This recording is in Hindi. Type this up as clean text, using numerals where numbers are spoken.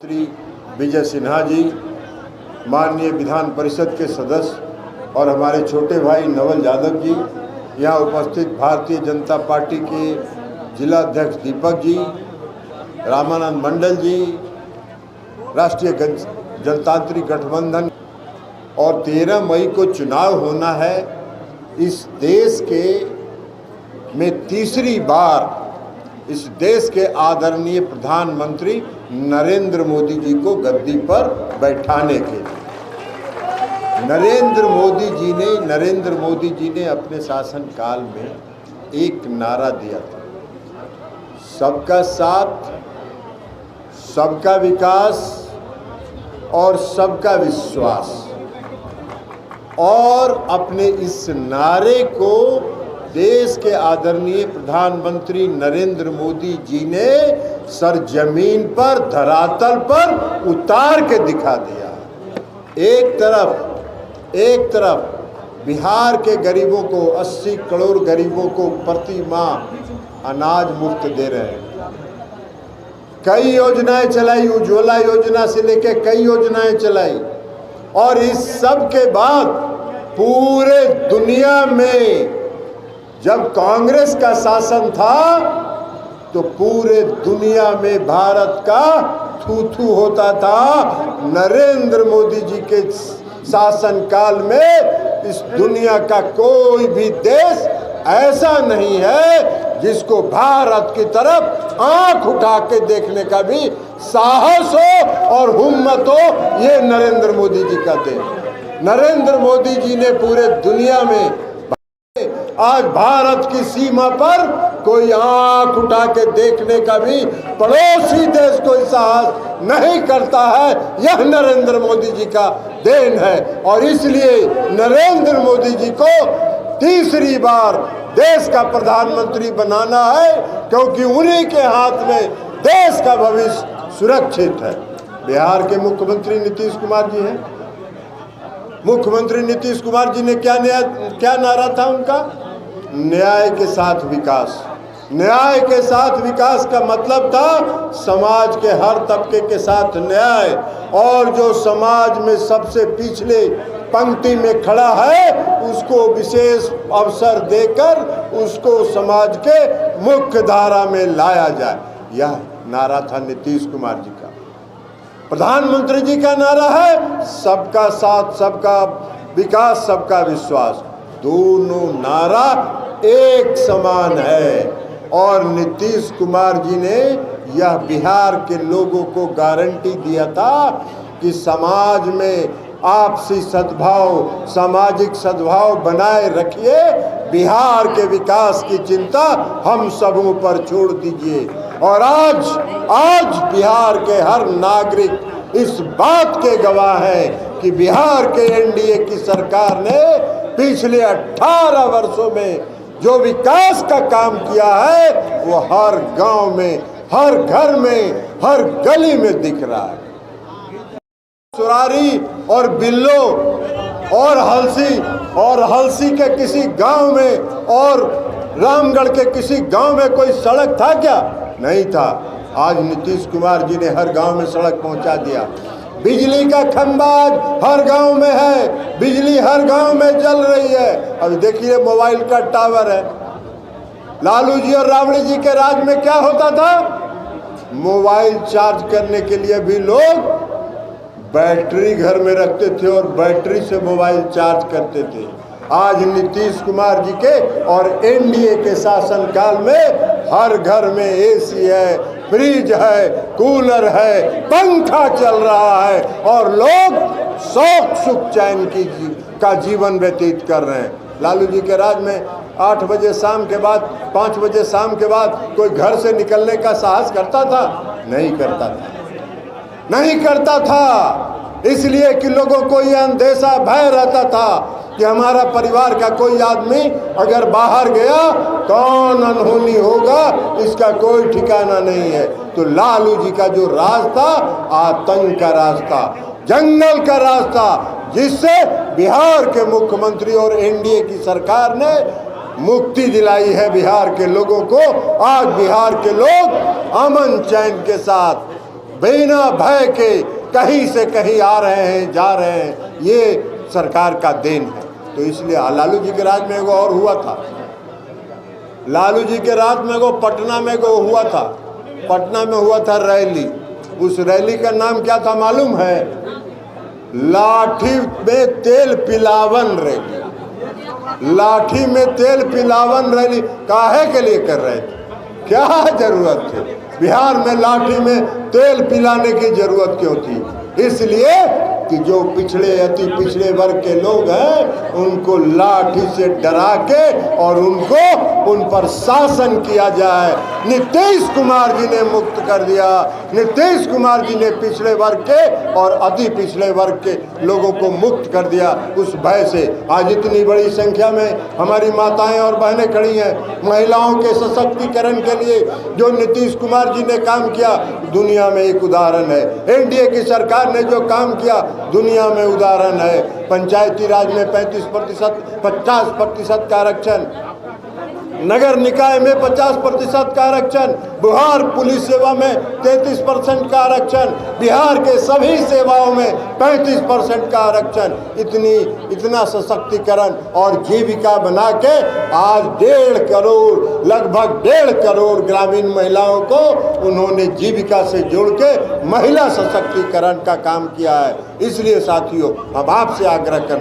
श्री विजय सिन्हा जी, माननीय विधान परिषद के सदस्य और हमारे छोटे भाई नवल यादव जी, यहाँ उपस्थित भारतीय जनता पार्टी के जिला अध्यक्ष दीपक जी, रामानंद मंडल जी, राष्ट्रीय जनतांत्रिक गठबंधन और 13 मई को चुनाव होना है। इस देश के में तीसरी बार इस देश के आदरणीय प्रधानमंत्री नरेंद्र मोदी जी को गद्दी पर बैठाने के लिए नरेंद्र मोदी जी ने अपने शासनकाल में एक नारा दिया था, सबका साथ, सबका विकास और सबका विश्वास। और अपने इस नारे को देश के आदरणीय प्रधानमंत्री नरेंद्र मोदी जी ने सरजमीन पर, धरातल पर उतार के दिखा दिया। एक तरफ बिहार के गरीबों को, 80 करोड़ गरीबों को प्रति माह अनाज मुफ्त दे रहे हैं। कई योजनाएं चलाई, उज्ज्वला योजना से लेके कई योजनाएं चलाई। और इस सब के बाद पूरे दुनिया में जब कांग्रेस का शासन था तो पूरे दुनिया में भारत का थू-थू होता था। नरेंद्र मोदी जी के शासनकाल में इस दुनिया का कोई भी देश ऐसा नहीं है जिसको भारत की तरफ आंख उठा के देखने का भी साहस हो और हिम्मत हो। ये नरेंद्र मोदी जी का देश। नरेंद्र मोदी जी ने पूरे दुनिया में आज भारत की सीमा पर कोई आंख उठा के देखने का भी पड़ोसी देश कोई साहस नहीं करता है। यह नरेंद्र मोदी जी का देन है। और इसलिए नरेंद्र मोदी जी को तीसरी बार देश का प्रधानमंत्री बनाना है, क्योंकि उन्हीं के हाथ में देश का भविष्य सुरक्षित है। बिहार के मुख्यमंत्री नीतीश कुमार जी हैं। मुख्यमंत्री नीतीश कुमार जी ने क्या नारा था उनका? न्याय के साथ विकास। न्याय के साथ विकास का मतलब था समाज के हर तबके के साथ न्याय। और जो समाज में सबसे पिछले पंक्ति में खड़ा है उसको विशेष अवसर देकर उसको समाज के मुख्य धारा में लाया जाए। यह नारा था नीतीश कुमार जी का। प्रधानमंत्री जी का नारा है सबका साथ, सबका विकास, सबका विश्वास। दोनों नारा एक समान है। और नीतीश कुमार जी ने यह बिहार के लोगों को गारंटी दिया था कि समाज में आपसी सद्भाव, सामाजिक सद्भाव बनाए रखिए, बिहार के विकास की चिंता हम सबों पर छोड़ दीजिए। और आज बिहार के हर नागरिक इस बात के गवाह है कि बिहार के एनडीए की सरकार ने पिछले 18 वर्षों में जो विकास का काम किया है वो हर गांव में, हर घर में, हर गली में दिख रहा है। सुरारी और बिल्लो और हलसी के किसी गांव में और रामगढ़ के किसी गांव में कोई सड़क था क्या? नहीं था। आज नीतीश कुमार जी ने हर गांव में सड़क पहुंचा दिया। बिजली का खंभा हर गांव में है, बिजली हर गांव में जल रही है। अब देखिए मोबाइल का टावर है। लालू जी और राबड़ी जी के राज में क्या होता था? मोबाइल चार्ज करने के लिए भी लोग बैटरी घर में रखते थे और बैटरी से मोबाइल चार्ज करते थे। आज नीतीश कुमार जी के और एनडीए के शासनकाल में हर घर में एसी है, फ्रिज है, कूलर है, पंखा चल रहा है और लोग शौक सुख चैन का जीवन व्यतीत कर रहे हैं। लालू जी के राज में 8 बजे शाम के बाद, 5 बजे शाम के बाद कोई घर से निकलने का साहस करता था? नहीं करता था। इसलिए कि लोगों को यह अंदेशा, भय रहता था कि हमारा परिवार का कोई आदमी अगर बाहर गया कौन अनहोनी होगा, इसका कोई ठिकाना नहीं है। तो लालू जी का जो राज था आतंक का राज था, जंगल का राज था, जिससे बिहार के मुख्यमंत्री और एनडीए की सरकार ने मुक्ति दिलाई है बिहार के लोगों को। आज बिहार के लोग अमन चैन के साथ बिना भय के कहीं से कहीं आ रहे हैं, जा रहे हैं, ये सरकार का देन है। तो इसलिए लालू जी के राज में एगो और हुआ था, लालू जी के राज में एगो पटना में एगो हुआ था, पटना में हुआ था रैली। उस रैली का नाम क्या था मालूम है? लाठी में तेल पिलावन रैली। लाठी में तेल पिलावन रैली काहे के लिए कर रहे थे? क्या जरूरत थी? बिहार में लाठी में तेल पिलाने की जरूरत क्यों थी? इसलिए कि जो पिछड़े अति पिछड़े वर्ग के लोग हैं उनको लाठी से डरा के और उनको उन पर शासन किया जाए। नीतीश कुमार जी ने मुक्त कर दिया। नीतीश कुमार जी ने पिछड़े वर्ग के और अति पिछड़े वर्ग के लोगों को मुक्त कर दिया उस भय से। आज इतनी बड़ी संख्या में हमारी माताएं और बहनें खड़ी हैं। महिलाओं के सशक्तिकरण के लिए जो नीतीश कुमार जी ने काम किया दुनिया में एक उदाहरण है। एनडीए की सरकार ने जो काम किया दुनिया में उदाहरण है। पंचायती राज में 50% का आरक्षण, नगर निकाय में 50% का आरक्षण, बिहार पुलिस सेवा में 33% का आरक्षण, बिहार के सभी सेवाओं में 35% का आरक्षण। इतना सशक्तिकरण और जीविका बना के आज 1.5 करोड़, लगभग 1.5 करोड़ ग्रामीण महिलाओं को उन्होंने जीविका से जोड़ के महिला सशक्तिकरण का काम किया है। इसलिए साथियों, हम आपसे आग्रह करते